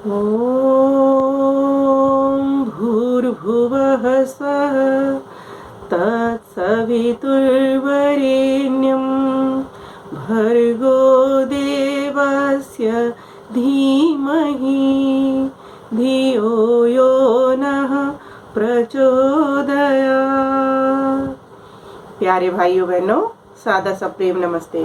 ॐ भूर्भुवः स्वः तत्सवितुर्वरेण्यं भर्गो देवस्य धीमहि धियो यो नः प्रचोदयात्। प्यारे भाइयों बहनों, सादा सा प्रेम नमस्ते।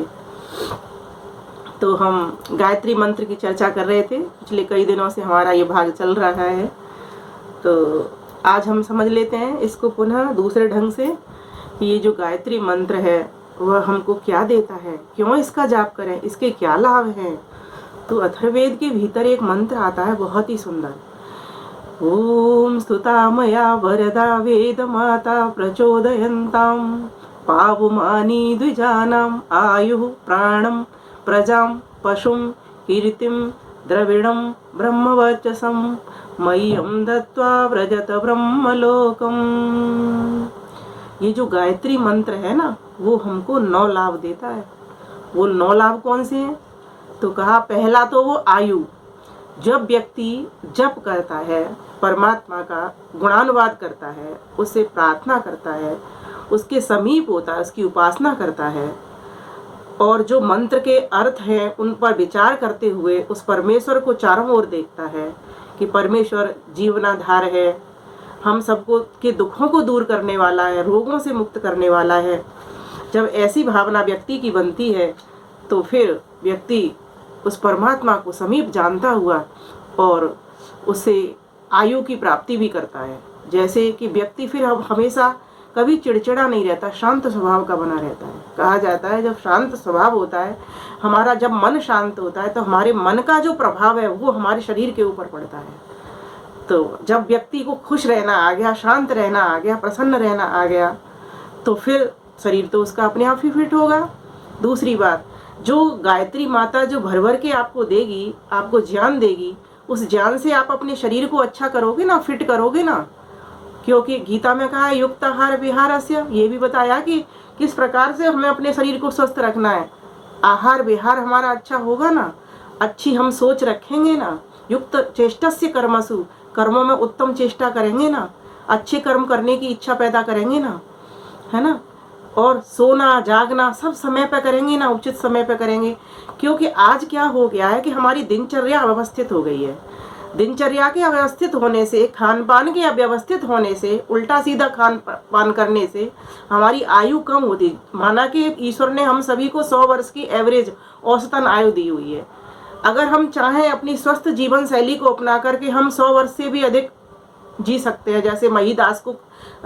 तो हम गायत्री मंत्र की चर्चा कर रहे थे। पिछले कई दिनों से हमारा ये भाग चल रहा है, तो आज हम समझ लेते हैं इसको पुनः दूसरे ढंग से कि ये जो गायत्री मंत्र है वह हमको क्या देता है, क्यों इसका जाप करें, इसके क्या लाभ हैं। तो अथर्ववेद के भीतर एक मंत्र आता है बहुत ही सुंदर। ओम स्तुता मया वरदा वेद माता प्रचोदयन्ताम पावमानी द्विजानाम आयुः प्राणम प्रजां पशुं कीर्तिं द्रविणं ब्रह्मवर्चसं मह्यं दत्त्वा व्रजत ब्रह्मलोकम्। ये जो गायत्री मंत्र है ना, वो हमको 9 लाभ देता है। वो 9 लाभ कौन से हैं? तो कहा पहला तो वो आयु। जब व्यक्ति जप करता है, परमात्मा का गुणानुवाद करता है, उससे प्रार्थना करता है, उसके समीप होता है, उसकी उपासना करता है और जो मंत्र के अर्थ हैं उन पर विचार करते हुए उस परमेश्वर को चारों ओर देखता है कि परमेश्वर जीवनाधार है, हम सबको के दुखों को दूर करने वाला है, रोगों से मुक्त करने वाला है। जब ऐसी भावना व्यक्ति की बनती है तो फिर व्यक्ति उस परमात्मा को समीप जानता हुआ और उससे आयु की प्राप्ति भी करता है। जैसे कि व्यक्ति फिर हमेशा कभी चिड़चिड़ा नहीं रहता, शांत स्वभाव का बना रहता है। कहा जाता है जब शांत स्वभाव होता है हमारा, जब मन शांत होता है तो हमारे मन का जो प्रभाव है वो हमारे शरीर के ऊपर पड़ता है। तो जब व्यक्ति को खुश रहना आ गया, शांत रहना आ गया, प्रसन्न रहना आ गया, तो फिर शरीर तो उसका अपने आप ही फिट होगा। दूसरी बात, जो गायत्री माता जो भर भर के आपको देगी, आपको ज्ञान देगी, उस ज्ञान से आप अपने शरीर को अच्छा करोगे ना, फिट करोगे ना। क्योंकि गीता में कहा है युक्त आहार विहारस्य, ये भी बताया कि किस प्रकार से हमें अपने शरीर को स्वस्थ रखना है। आहार विहार हमारा अच्छा होगा ना, अच्छी हम सोच रखेंगे ना, युक्त चेष्टस्य कर्मसु, कर्मों में उत्तम चेष्टा करेंगे ना, अच्छे कर्म करने की इच्छा पैदा करेंगे ना, है ना। और सोना जागना सब समय पे करेंगे ना, उचित समय पे करेंगे। क्योंकि आज क्या हो गया है कि हमारी दिनचर्या अव्यवस्थित हो गई है। दिनचर्या के अव्यवस्थित होने से, खान पान के अव्यवस्थित होने से, उल्टा सीधा खान पान करने से हमारी आयु कम होती। माना कि ईश्वर ने हम सभी को 100 वर्ष की एवरेज औसतन आयु दी हुई है। अगर हम चाहें अपनी स्वस्थ जीवन शैली को अपना करके हम 100 वर्ष से भी अधिक जी सकते हैं। जैसे महिदास को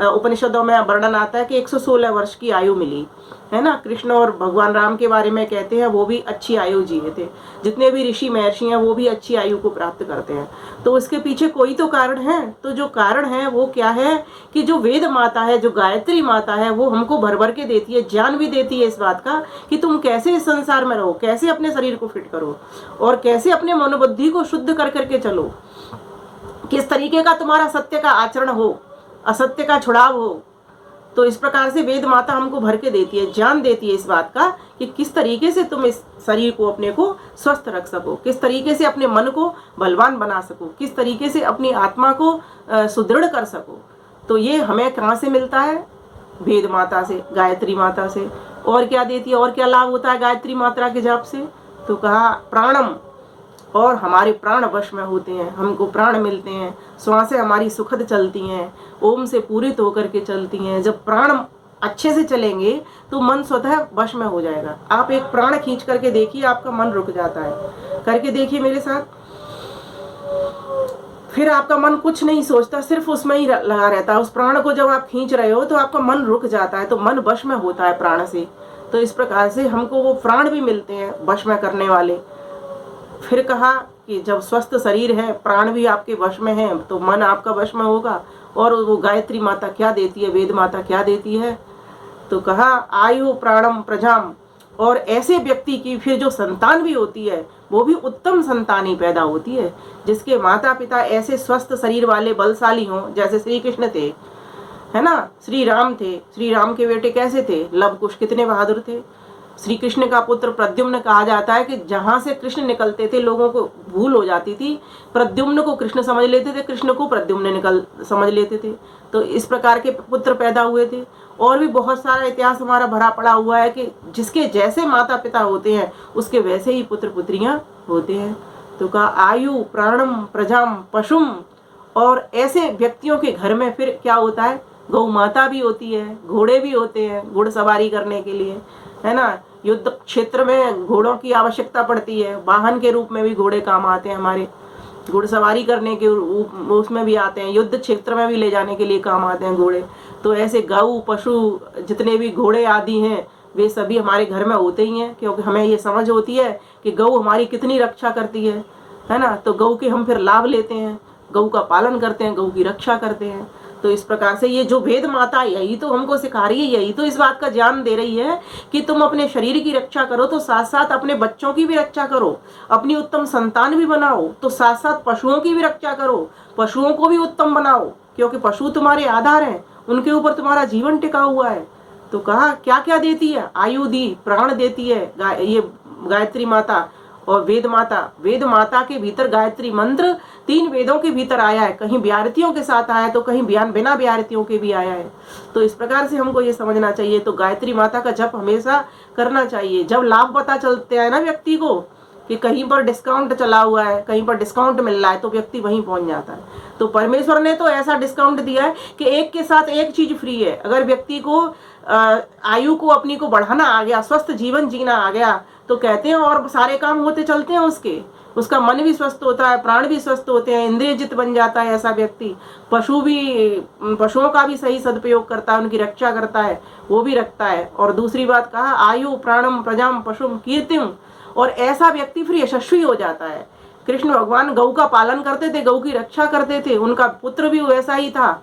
उपनिषदों में वर्णन आता है कि 116 वर्ष की आयु मिली है ना। कृष्ण और भगवान राम के बारे में कहते हैं वो भी अच्छी आयु जिए थे। जितने भी ऋषि महर्षि हैं वो भी अच्छी आयु को प्राप्त करते हैं। तो उसके पीछे कोई तो कारण है। तो जो कारण है वो क्या है कि जो वेद माता है, जो गायत्री माता है, वो हमको भर भर के देती है, ज्ञान भी देती है इस बात का कि तुम कैसे इस संसार में रहो, कैसे अपने शरीर को फिट करो और कैसे अपने मनोबुद्धि को शुद्ध कर करके चलो, किस तरीके का तुम्हारा सत्य का आचरण हो, असत्य का छुड़ाव हो। तो इस प्रकार से वेद माता हमको भर के देती है, ज्ञान देती है इस बात का कि किस तरीके से तुम इस शरीर को अपने को स्वस्थ रख सको, किस तरीके से अपने मन को बलवान बना सको, किस तरीके से अपनी आत्मा को सुदृढ़ कर सको। तो ये हमें कहाँ से मिलता है? वेद माता से, गायत्री माता से। और क्या देती है, और क्या लाभ होता है गायत्री मात्रा के जाप से? तो कहा प्राणम, और हमारे प्राण वश में होते हैं, हमको प्राण मिलते हैं, श्वासें हमारी सुखद चलती हैं, ओम से पूरित होकर के चलती हैं। जब प्राण अच्छे से चलेंगे तो मन स्वतः वश में हो जाएगा। आप एक प्राण खींच करके देखिए, आपका मन रुक जाता है। करके देखिए मेरे साथ। फिर आपका मन कुछ नहीं सोचता, सिर्फ उसमें ही लगा रहता है। उस प्राण को जब आप खींच रहे हो तो आपका मन रुक जाता है, तो मन वश में होता है प्राण से। तो इस प्रकार से हमको वो प्राण भी मिलते हैं वश में करने वाले। फिर कहा कि जब स्वस्थ शरीर है, प्राण भी आपके वश में है, तो मन आपका वश में होगा। और वो गायत्री माता क्या देती है, वेद माता क्या देती है? तो कहा आयु प्राणम प्रजाम। और ऐसे व्यक्ति की फिर जो संतान भी होती है वो भी उत्तम संतान ही पैदा होती है, जिसके माता पिता ऐसे स्वस्थ शरीर वाले बलशाली हों। जैसे श्री कृष्ण थे, है ना, श्री राम थे। श्री राम के बेटे कैसे थे? लव कुश कितने बहादुर थे। श्री कृष्ण का पुत्र प्रद्युम्न कहा जाता है कि जहां से कृष्ण निकलते थे लोगों को भूल हो जाती थी, प्रद्युम्न को कृष्ण समझ लेते थे, कृष्ण को प्रद्युम्न समझ लेते थे। तो इस प्रकार के पुत्र पैदा हुए थे। और भी बहुत सारा इतिहास हमारा भरा पड़ा हुआ है कि जिसके जैसे माता पिता होते हैं उसके वैसे ही पुत्र पुत्रियां होते हैं। तो कहा आयु प्राणम प्रजाम पशुम, और ऐसे व्यक्तियों के घर में फिर क्या होता है, गौ माता भी होती है, घोड़े भी होते हैं घुड़सवारी करने के लिए, है ना। युद्ध क्षेत्र में घोड़ों की आवश्यकता पड़ती है, वाहन के रूप में भी घोड़े काम आते हैं हमारे, घुड़सवारी करने के उसमें भी आते हैं, युद्ध क्षेत्र में भी ले जाने के लिए काम आते हैं घोड़े। तो ऐसे गौ पशु जितने भी घोड़े आदि हैं वे सभी हमारे घर में होते ही हैं, क्योंकि हमें ये समझ होती है कि गौ हमारी कितनी रक्षा करती है ना। तो गौ के हम फिर लाभ लेते हैं, गौ का पालन करते हैं, गौ की रक्षा करते हैं। तो इस प्रकार से ये जो वेद माता यही तो हमको सिखा रही है, यही तो इस बात का ज्ञान दे रही है कि तुम अपने शरीर की रक्षा करो तो साथ साथ अपने बच्चों की भी रक्षा करो, अपनी उत्तम संतान भी बनाओ, तो साथ साथ पशुओं की भी रक्षा करो, पशुओं को भी उत्तम बनाओ, क्योंकि पशु तुम्हारे आधार हैं, उनके ऊपर तुम्हारा जीवन टिका हुआ है। तो कहा क्या क्या देती है, आयु दी, प्राण देती है ये गायत्री माता और वेद माता। वेद माता के भीतर गायत्री मंत्र 3 वेदों के भीतर आया है, कहीं व्याहृतियों के साथ आया है तो कहीं बिना व्याहृतियों के भी आया है। तो इस प्रकार से हमको ये समझना चाहिए। तो गायत्री माता का जप हमेशा करना चाहिए। जब लाभ पता चलता है ना व्यक्ति को कि कहीं पर डिस्काउंट चला हुआ है, कहीं पर डिस्काउंट मिल रहा है, तो व्यक्ति वहीं पहुंच जाता है। तो परमेश्वर ने तो ऐसा डिस्काउंट दिया है कि एक के साथ एक चीज फ्री है। अगर व्यक्ति को आयु को अपनी को बढ़ाना आ गया, स्वस्थ जीवन जीना आ गया, तो कहते हैं और सारे काम होते चलते हैं उसका मन भी स्वस्थ होता है, प्राण भी स्वस्थ होते हैं, इंद्रिय जित बन जाता है ऐसा व्यक्ति। पशुओं का भी सही सदुपयोग करता है, उनकी रक्षा करता है, वो भी रखता है। और दूसरी बात कहा आयु प्राणम प्रजाम पशुम कीर्तिम, और ऐसा व्यक्ति फिर यशस्वी हो जाता है। कृष्ण भगवान गौ का पालन करते थे, गौ की रक्षा करते थे, उनका पुत्र भी वैसा ही था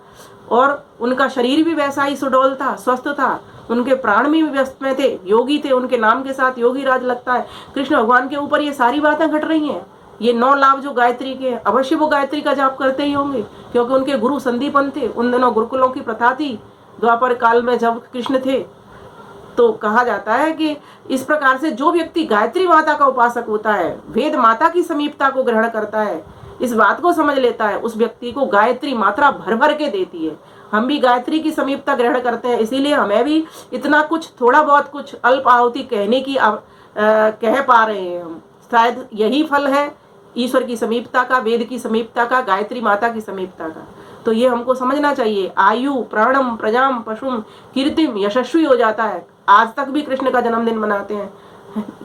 और उनका शरीर भी वैसा ही सुडौल था, स्वस्थ था, उनके प्राण भी व्यस्त में थे, योगी थे, उनके नाम के साथ योगी राज लगता है। कृष्ण भगवान के ऊपर ये सारी बातें घट रही हैं। ये 9 लाभ जो गायत्री के, अवश्य वो गायत्री का जाप करते ही होंगे, क्योंकि उनके गुरु संदीपन थे। उन दिनों गुरुकुलों की प्रथा थी द्वापर काल में जब कृष्ण थे। तो कहा जाता है कि इस प्रकार से जो व्यक्ति गायत्री माता का उपासक होता है, वेद माता की समीपता को ग्रहण करता है, इस बात को समझ लेता है, उस व्यक्ति को गायत्री मात्रा भर भर के देती है। हम भी गायत्री की समीपता ग्रहण करते हैं, इसीलिए हमें भी इतना कुछ, थोड़ा बहुत कुछ अल्प आहुति कहने की कह पा रहे हैं हम। शायद यही फल है ईश्वर की समीपता का, वेद की समीपता का, गायत्री माता की समीपता का। तो ये हमको समझना चाहिए। आयु प्राणम प्रजाम पशुम कीर्तिम, यशस्वी हो जाता है। आज तक भी कृष्ण का जन्मदिन मनाते हैं,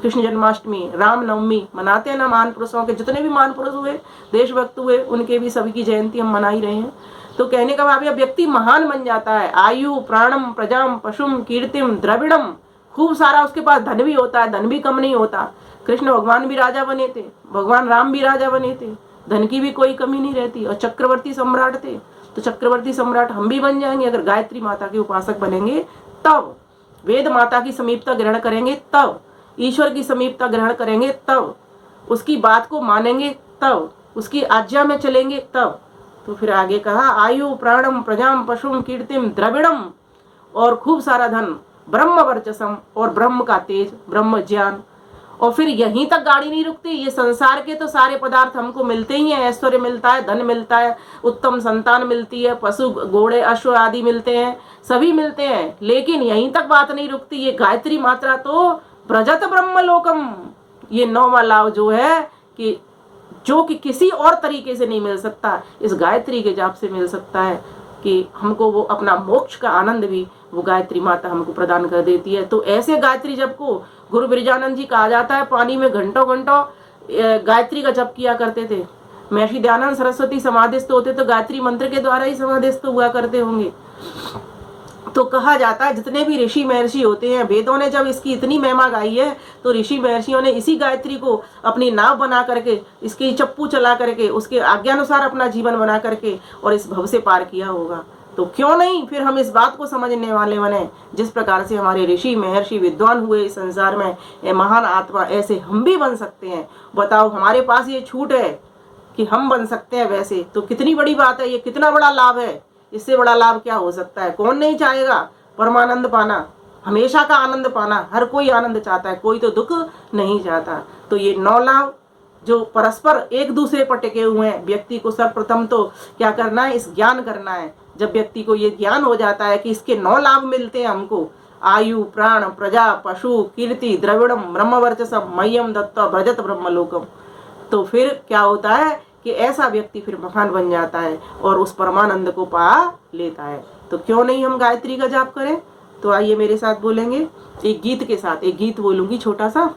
कृष्ण जन्माष्टमी, रामनवमी मनाते हैं ना। महान पुरुषों के जितने भी महान पुरुष हुए, देशभक्त हुए, उनके भी सभी की जयंती हम मना ही रहे हैं। तो कहने का भाव व्यक्ति महान बन जाता है। आयु प्राणम प्रजाम पशुम कीर्तिम द्रविड़म, खूब सारा उसके पास धन भी होता है, धन भी कम नहीं होता। कृष्ण भगवान भी राजा बने थे, भगवान राम भी राजा बने थे, धन की भी कोई कमी नहीं रहती, और चक्रवर्ती सम्राट थे। तो चक्रवर्ती सम्राट हम भी बन जाएंगे अगर गायत्री माता के उपासक बनेंगे, तब वेद माता की समीपता ग्रहण करेंगे, तब ईश्वर की समीपता ग्रहण करेंगे, तब उसकी बात को मानेंगे, तब उसकी आज्ञा में चलेंगे, तब। तो फिर आगे कहा आयु प्राणम प्रजाम पशुम कीर्तिम द्रविड़म, और खूब सारा धन, ब्रह्म वर्चसम, और ब्रह्म का तेज, ब्रह्म ज्ञान। और फिर यहीं तक गाड़ी नहीं रुकती। ये संसार के तो सारे पदार्थ हमको मिलते ही हैं, ऐश्वर्य मिलता है, धन मिलता है, उत्तम संतान मिलती है, पशु घोड़े अश्व आदि मिलते हैं, सभी मिलते हैं, लेकिन यहीं तक बात नहीं रुकती। ये गायत्री मात्रा तो ब्रजत ब्रह्मलोकम, ये 9वां लाभ जो है कि जो कि किसी और तरीके से नहीं मिल सकता, इस गायत्री के जाप से मिल सकता है, कि हमको वो अपना मोक्ष का आनंद भी वो गायत्री माता हमको प्रदान कर देती है। तो ऐसे गायत्री जप को गुरु बिरजानंद जी कहा जाता है, पानी में घंटों घंटों गायत्री का जप किया करते थे। महर्षि दयानंद सरस्वती समाधिस्थ होते तो गायत्री मंत्र के द्वारा ही समाधिस्थ हुआ करते होंगे। तो कहा जाता है जितने भी ऋषि महर्षि होते हैं, वेदों ने जब इसकी इतनी महिमा गाई है तो ऋषि महर्षियों ने इसी गायत्री को अपनी नाव बना करके, इसकी चप्पू चला करके, उसके आज्ञानुसार अपना जीवन बना करके और इस भव से पार किया होगा। तो क्यों नहीं फिर हम इस बात को समझने वाले बने, जिस प्रकार से हमारे ऋषि महर्षि विद्वान हुए इस संसार में, ये महान आत्मा, ऐसे हम भी बन सकते हैं। बताओ, हमारे पास ये छूट है कि हम बन सकते हैं वैसे, तो कितनी बड़ी बात है, ये कितना बड़ा लाभ है। इससे बड़ा लाभ क्या हो सकता है। कौन नहीं चाहेगा परमानंद पाना, हमेशा का आनंद पाना, हर कोई आनंद चाहता है, कोई तो दुख नहीं चाहता। तो ये 9 लाभ जो परस्पर एक दूसरे पर टिके हुए हैं, व्यक्ति को सर्वप्रथम तो क्या करना है, इस ज्ञान करना है। जब व्यक्ति को ये ज्ञान हो जाता है कि इसके 9 लाभ मिलते हैं हमको, आयु, प्राण, प्रजा, पशु, कीर्ति, द्रविड़म, ब्रह्मवर्चसम, मह्यम दत्ता भजत ब्रह्मलोकम, तो फिर क्या होता है कि ऐसा व्यक्ति फिर महान बन जाता है और उस परमानंद को पा लेता है। तो क्यों नहीं हम गायत्री का जाप करें। तो आइए मेरे साथ बोलेंगे एक गीत के साथ, एक गीत बोलूंगी छोटा सा।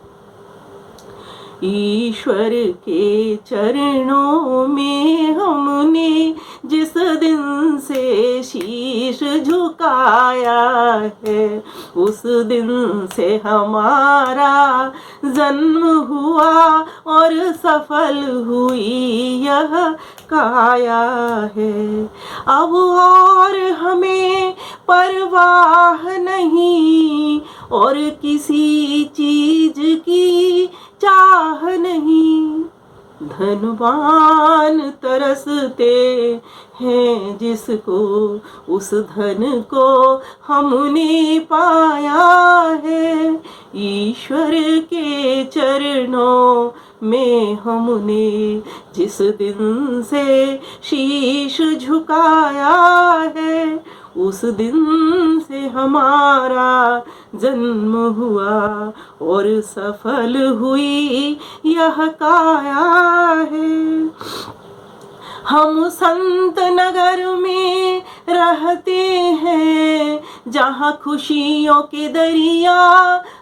ईश्वर के चरणों में हमने जिस दिन से शीश झुकाया है, उस दिन से हमारा जन्म हुआ और सफल हुई यह काया है। अब और हमें परवाह नहीं और किसी चीज की चाह नहीं, धनवान तरसते हैं जिसको, उस धन को हमने पाया है। ईश्वर के चरणों में हमने जिस दिन से शीश झुकाया है, उस दिन से हमारा जन्म हुआ और सफल हुई यह काया है। हम संत नगर में रहते हैं, जहाँ खुशियों के दरिया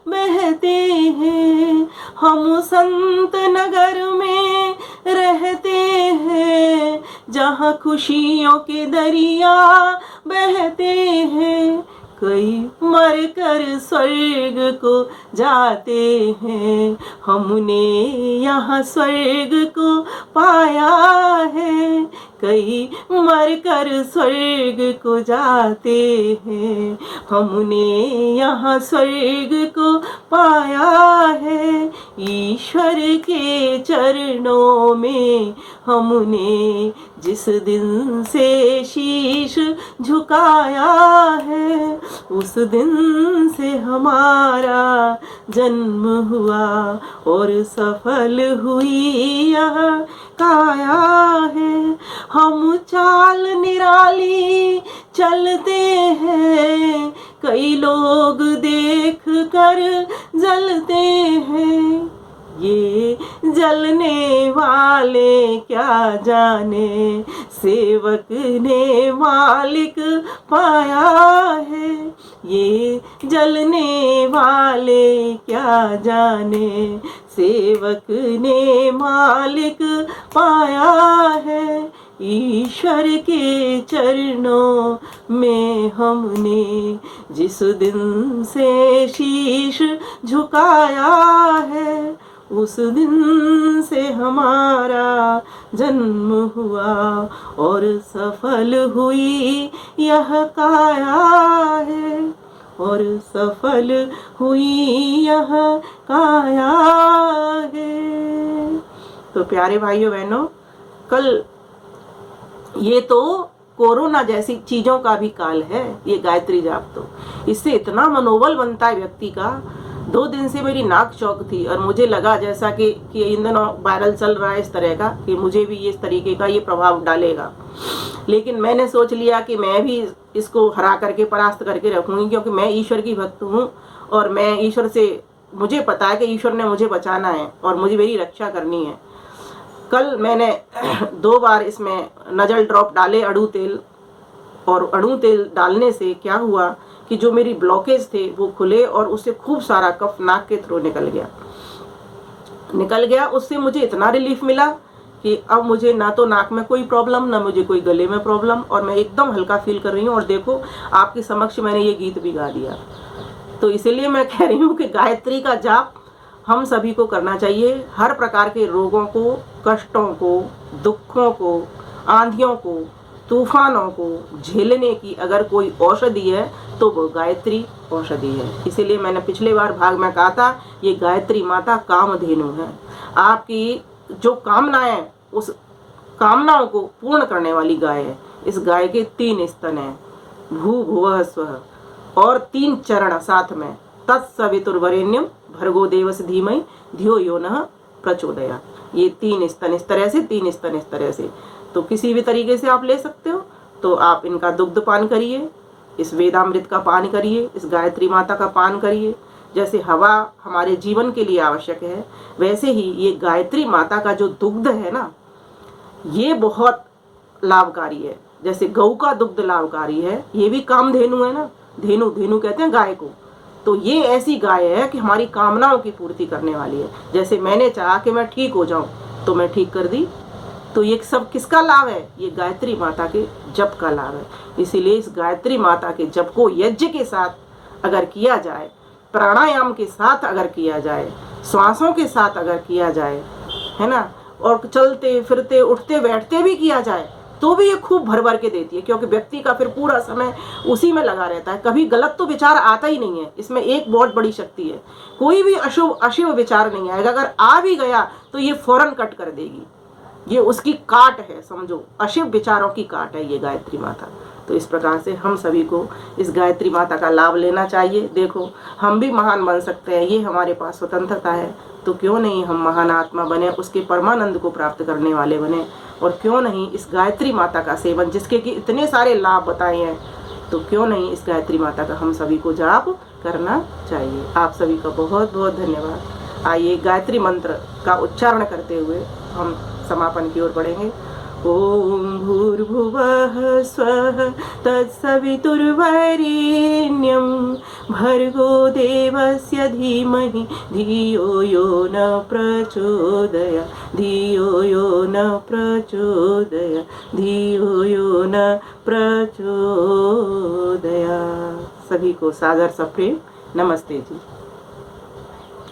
बहते हैं। हम संत नगर में रहते हैं, जहाँ खुशियों के दरिया बहते हैं। कई मर कर स्वर्ग को जाते हैं, हमने यहाँ स्वर्ग को पाया है। कई मर कर स्वर्ग को जाते हैं, हमने यहाँ स्वर्ग को पाया है। ईश्वर के चरणों में हमने जिस दिन से शीश झुकाया है, उस दिन से हमारा जन्म हुआ और सफल हुई यह काया है। हम चाल निराली चलते हैं, कई लोग देख कर जलते हैं। ये जलने वाले क्या जाने, सेवक ने मालिक पाया है। ये जलने वाले क्या जाने, सेवक ने मालिक पाया है। ईश्वर के चरणों में हमने जिस दिन से शीश झुकाया है, उस दिन से हमारा जन्म हुआ और सफल हुई यह काया है, और सफल हुई यह काया है। तो प्यारे भाइयों बहनों, कल ये तो कोरोना जैसी चीजों का भी काल है, ये गायत्री जाप तो इससे इतना मनोबल बनता है व्यक्ति का। 2 दिन से मेरी नाक चौक थी और मुझे लगा जैसा कि इन दिनों वायरल चल रहा है इस तरह का, कि मुझे भी इस तरीके का ये प्रभाव डालेगा। लेकिन मैंने सोच लिया कि मैं भी इसको हरा करके परास्त करके रखूंगी, क्योंकि मैं ईश्वर की भक्त हूँ और मैं ईश्वर से, मुझे पता है कि ईश्वर ने मुझे बचाना है और मुझे मेरी रक्षा करनी है। कल मैंने 2 बार इसमें नजल ड्रॉप डाले अड़ू तेल, और अड़ू तेल डालने से क्या हुआ कि जो मेरी ब्लॉकेज थे वो खुले और उससे खूब सारा कफ नाक के थ्रू निकल गया। उससे मुझे इतना रिलीफ मिला कि अब मुझे ना तो नाक में कोई प्रॉब्लम, ना मुझे कोई गले में प्रॉब्लम, और मैं एकदम हल्का फील कर रही हूँ। और देखो आपके समक्ष मैंने ये गीत भी गा दिया। तो इसीलिए मैं कह रही हूँ कि गायत्री का जाप हम सभी को करना चाहिए। हर प्रकार के रोगों को, कष्टों को, दुखों को, आंधियों को, तूफानों को झेलने की अगर कोई औषधि है तो वो गायत्री औषधि है। इसीलिए मैंने पिछले बार भाग में कहा था, ये गायत्री माता कामधेनु है। आपकी जो कामनाएं, उस कामनाओं को पूर्ण करने वाली गाय है। इस गाय के 3 स्तन हैं, भू भुवः स्वः, और 3 चरण साथ में, तत्सवितुर्वरेण्यम भर्गो देवस्य धीमहि धियो यो नः प्रचोदयात्। ये 3 स्तन इस तरह से, 3 स्तन इस तरह से। तो किसी भी तरीके से आप ले सकते हो। तो आप इनका दुग्ध पान करिए, इस वेदामृत का पान करिए, इस गायत्री माता का पान करिए। जैसे हवा हमारे जीवन के लिए आवश्यक है, वैसे ही ये गायत्री माता का जो दुग्ध है ना, ये बहुत लाभकारी है। जैसे गौ का दुग्ध लाभकारी है, ये भी कामधेनु है ना, धेनु, धेनु कहते हैं गाय को। तो ये ऐसी गाय है कि हमारी कामनाओं की पूर्ति करने वाली है। जैसे मैंने चाहा कि मैं ठीक हो जाऊं, तो मैं ठीक कर दी। तो ये सब किसका लाभ है? ये गायत्री माता के जप का लाभ है। इसीलिए इस गायत्री माता के जप को यज्ञ के साथ अगर किया जाए, प्राणायाम के साथ अगर किया जाए, श्वासों के साथ अगर किया जाए, है ना, और चलते फिरते उठते बैठते भी किया जाए, तो भी ये खूब भर भर के देती है। क्योंकि व्यक्ति का फिर पूरा समय उसी में लगा रहता है, कभी गलत तो विचार आता ही नहीं है। इसमें एक बहुत बड़ी शक्ति है, कोई भी अशुभ विचार नहीं आएगा। अगर आ भी गया तो ये फौरन कट कर देगी। ये उसकी काट है, समझो, अशुभ विचारों की काट है ये गायत्री माता। तो इस प्रकार से हम सभी को इस गायत्री माता का लाभ लेना चाहिए। देखो, हम भी महान बन सकते हैं, ये हमारे पास स्वतंत्रता है। तो क्यों नहीं हम महान आत्मा बने, उसके परमानंद को प्राप्त करने वाले बने। और क्यों नहीं इस गायत्री माता का सेवन, जिसके कि इतने सारे लाभ बताए हैं, तो क्यों नहीं इस गायत्री माता का हम सभी को जाप करना चाहिए। आप सभी का बहुत बहुत धन्यवाद। आइए गायत्री मंत्र का उच्चारण करते हुए हम समापन की ओर बढ़ेंगे। ओम भूर्भुवः स्वः तत्सवितुर्वरेण्यं भर्गो देवस्य धीमहि धियो यो न प्रचोदयात् धियो यो न प्रचोदयात् धियो यो न प्रचोदयात्। सभी को सादर सप्रेम नमस्ते जी।